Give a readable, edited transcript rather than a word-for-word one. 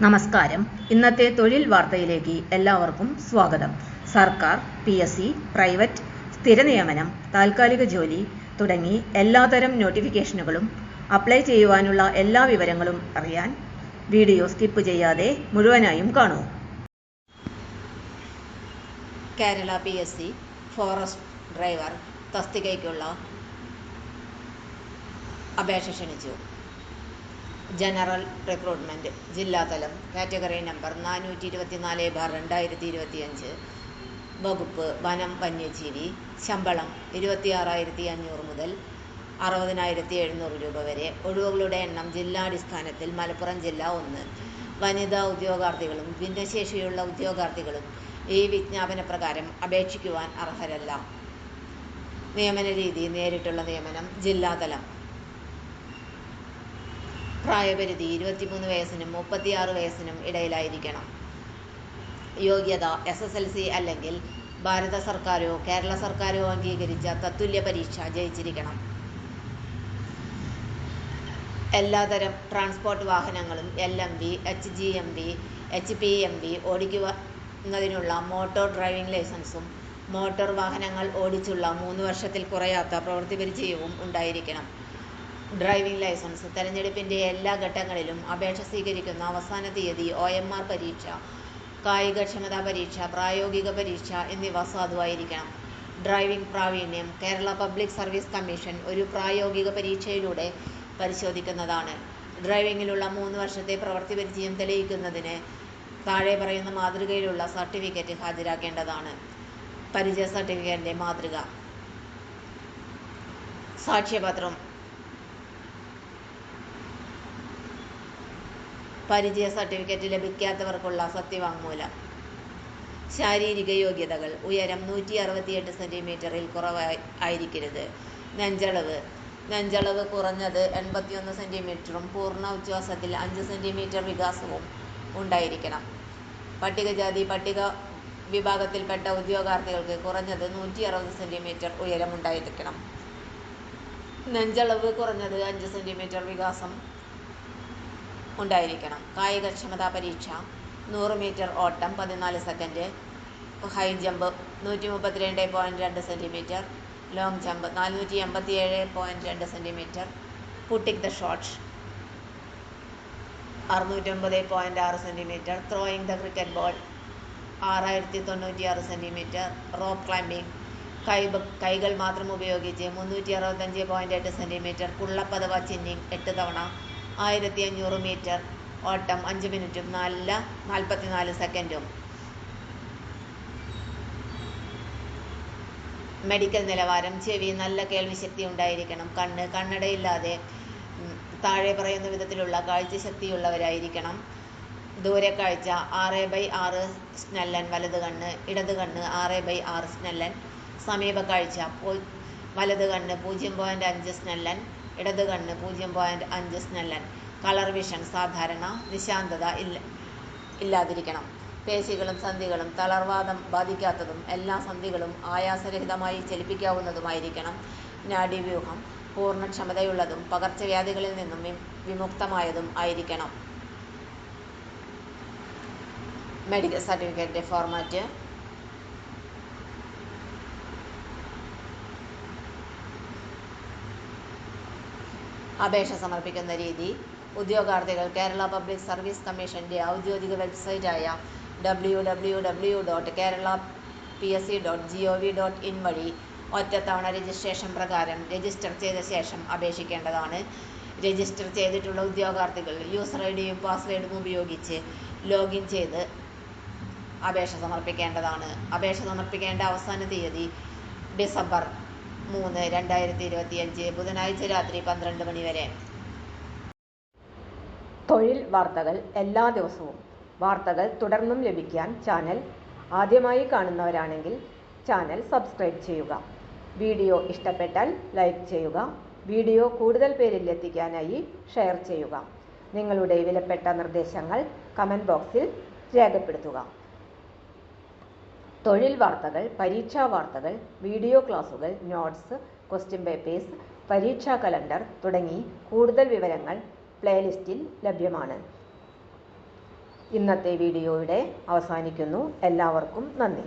നമസ്കാരം. ഇന്നത്തെ തൊഴിൽ വാർത്തയിലേക്ക് എല്ലാവർക്കും സ്വാഗതം. സർക്കാർ, PSC, പ്രൈവറ്റ്, സ്ഥിര നിയമനം, താൽക്കാലിക ജോലി തുടങ്ങി എല്ലാതരം നോട്ടിഫിക്കേഷനുകളും അപ്ലൈ ചെയ്യുവാനുള്ള എല്ലാ വിവരങ്ങളും അറിയാൻ വീഡിയോ സ്കിപ്പ് ചെയ്യാതെ മുഴുവനായും കാണൂ. കേരള PSC ഫോറസ്റ്റ് ഡ്രൈവർ തസ്തികയ്ക്കുള്ള അപേക്ഷ ക്ഷണിച്ചു. ജനറൽ റിക്രൂട്ട്മെന്റ് ജില്ലാതലം കാറ്റഗറി നമ്പർ 424/2025 വകുപ്പ് വനം വന്യജീവി. ശമ്പളം 26,500 മുതൽ 60,700 രൂപ വരെ. ഒഴിവുകളുടെ എണ്ണം ജില്ലാടിസ്ഥാനത്തിൽ മലപ്പുറം ജില്ല 1. വനിതാ ഉദ്യോഗാർത്ഥികളും ഭിന്നശേഷിയുള്ള ഉദ്യോഗാർത്ഥികളും ഈ വിജ്ഞാപന പ്രകാരം അപേക്ഷിക്കുവാൻ അർഹരല്ല. നിയമന രീതി നേരിട്ടുള്ള നിയമനം. ജില്ലാതലം. പ്രായപരിധി 23 വയസ്സിനും 36 വയസ്സിനും ഇടയിലായിരിക്കണം. യോഗ്യത SSLC അല്ലെങ്കിൽ ഭാരത സർക്കാരോ കേരള സർക്കാരോ അംഗീകരിച്ച തത്തുല്യ പരീക്ഷ ജയിച്ചിരിക്കണം. എല്ലാതരം ട്രാൻസ്പോർട്ട് വാഹനങ്ങളും LMV, HGMV, HPMV ഓടിക്കുന്നതിനുള്ള മോട്ടോർ ഡ്രൈവിംഗ് ലൈസൻസും മോട്ടോർ വാഹനങ്ങൾ ഓടിച്ചുള്ള 3 വർഷത്തിൽ കുറയാത്ത പ്രവൃത്തി പരിചയവും ഉണ്ടായിരിക്കണം. Driving licence. തെരഞ്ഞെടുപ്പിന്റെ എല്ലാ ഘട്ടങ്ങളിലും അപേക്ഷ സ്വീകരിക്കുന്ന അവസാന തീയതി OMR പരീക്ഷ, കായികക്ഷമതാ പരീക്ഷ, പ്രായോഗിക പരീക്ഷ എന്നിവ സാധുവായിരിക്കണം. ഡ്രൈവിംഗ് പ്രാവീണ്യം കേരള പബ്ലിക് സർവീസ് കമ്മീഷൻ ഒരു പ്രായോഗിക പരീക്ഷയിലൂടെ പരിശോധിക്കുന്നതാണ്. ഡ്രൈവിംഗിലുള്ള 3 വർഷത്തെ പ്രവൃത്തി പരിചയം തെളിയിക്കുന്നതിന് താഴെ പറയുന്ന മാതൃകയിലുള്ള സർട്ടിഫിക്കറ്റ് ഹാജരാക്കേണ്ടതാണ്. പരിചയ സർട്ടിഫിക്കറ്റിന്റെ മാതൃക. സാക്ഷ്യപത്രം. പരിചയ സർട്ടിഫിക്കറ്റ് ലഭിക്കാത്തവർക്കുള്ള സത്യവാങ്മൂലം. ശാരീരിക യോഗ്യതകൾ. ഉയരം 168 സെന്റിമീറ്ററിൽ കുറവായിരിക്കരുത്. നെഞ്ചളവ് കുറഞ്ഞത് 81 സെന്റിമീറ്ററും പൂർണ്ണ ഉച്ഛ്വാസത്തിൽ 5 സെന്റിമീറ്റർ വികാസവും ഉണ്ടായിരിക്കണം. പട്ടികജാതി പട്ടിക വിഭാഗത്തിൽപ്പെട്ട ഉദ്യോഗാർത്ഥികൾക്ക് കുറഞ്ഞത് 160 സെന്റിമീറ്റർ ഉയരമുണ്ടായിരിക്കണം. നെഞ്ചളവ് കുറഞ്ഞത് 5 സെന്റിമീറ്റർ വികാസം ഉണ്ടായിരിക്കണം. കായികക്ഷമതാ പരീക്ഷ. 100 മീറ്റർ ഓട്ടം 14 second, high jump 132.2 centimetre, long jump 487.2 centimetre, putting the shot 609.6 centimetre, throwing the cricket ball 6096 centimetre, rope climbing കൈകൾ മാത്രം ഉപയോഗിച്ച് 365.8 സെന്റിമീറ്റർ, പുള്ളപ്പ് അഥവാ ചിന്നിങ് 8 തവണ 1500 മീറ്റർ ഓട്ടം 5 മിനിറ്റും 44 സെക്കൻഡും. മെഡിക്കൽ നിലവാരം. ചെവി നല്ല കേൾവിശക്തി ഉണ്ടായിരിക്കണം. കണ്ണടയില്ലാതെ താഴെ പറയുന്ന വിധത്തിലുള്ള കാഴ്ചശക്തിയുള്ളവരായിരിക്കണം. ദൂരക്കാഴ്ച 6/6 സ്നെല്ലൻ വലത് കണ്ണ്, ഇടത് കണ്ണ് 6/6 സ്നെല്ലൻ. സമീപകാഴ്ച വലത് കണ്ണ് 0.5 സ്നെല്ലൻ, ഇടത് കണ്ണ് 0.5 സ്നെല്ലൻ. കളർ വിഷൻ സാധാരണ. നിശാന്തത ഇല്ലാതിരിക്കണം. പേശികളും സന്ധികളും തളർവാദം ബാധിക്കാത്തതും എല്ലാ സന്ധികളും ആയാസരഹിതമായി ചലിപ്പിക്കാവുന്നതുമായിരിക്കണം. നാഡീവ്യൂഹം പൂർണ്ണക്ഷമതയുള്ളതും പകർച്ചവ്യാധികളിൽ നിന്നും വിമുക്തമായതും ആയിരിക്കണം. മെഡിക്കൽ സർട്ടിഫിക്കറ്റിന്റെ ഫോർമാറ്റ്. അപേക്ഷ സമർപ്പിക്കുന്ന രീതി. ഉദ്യോഗാർത്ഥികൾ കേരള പബ്ലിക് സർവീസ് കമ്മീഷന്റെ ഔദ്യോഗിക വെബ്സൈറ്റായ www.keralapsc.gov.in വഴി ഒറ്റത്തവണ രജിസ്ട്രേഷൻ പ്രകാരം രജിസ്റ്റർ ചെയ്ത ശേഷം അപേക്ഷിക്കേണ്ടതാണ്. രജിസ്റ്റർ ചെയ്തിട്ടുള്ള ഉദ്യോഗാർത്ഥികൾ യൂസർ ഐഡിയും പാസ്വേഡും ഉപയോഗിച്ച് ലോഗിൻ ചെയ്ത് അപേക്ഷ സമർപ്പിക്കേണ്ടതാണ്. അപേക്ഷ സമർപ്പിക്കേണ്ട അവസാന തീയതി ഡിസംബർ 3, 2025 ബുധനാഴ്ച രാത്രി 12 മണി വരെ. തൊഴിൽ വാർത്തകൾ എല്ലാ ദിവസവും. വാർത്തകൾ തുടർന്നും ലഭിക്കാൻ ചാനൽ ആദ്യമായി കാണുന്നവരാണെങ്കിൽ ചാനൽ സബ്സ്ക്രൈബ് ചെയ്യുക. വീഡിയോ ഇഷ്ടപ്പെട്ടാൽ ലൈക്ക് ചെയ്യുക. വീഡിയോ കൂടുതൽ പേരിൽ എത്തിക്കാനായി ഷെയർ ചെയ്യുക. നിങ്ങളുടെ വിലപ്പെട്ട നിർദ്ദേശങ്ങൾ കമന്റ് ബോക്സിൽ രേഖപ്പെടുത്തുക. തൊഴിൽ വാർത്തകൾ, പരീക്ഷാ വാർത്തകൾ, വീഡിയോ ക്ലാസുകൾ, നോട്ട്സ്, ക്വസ്റ്റ്യൻ പേപ്പേഴ്സ്, പരീക്ഷാ കലണ്ടർ തുടങ്ങി കൂടുതൽ വിവരങ്ങൾ പ്ലേലിസ്റ്റിൽ ലഭ്യമാണ്. ഇന്നത്തെ വീഡിയോ ഇവിടെ അവസാനിക്കുന്നു. എല്ലാവർക്കും നന്ദി.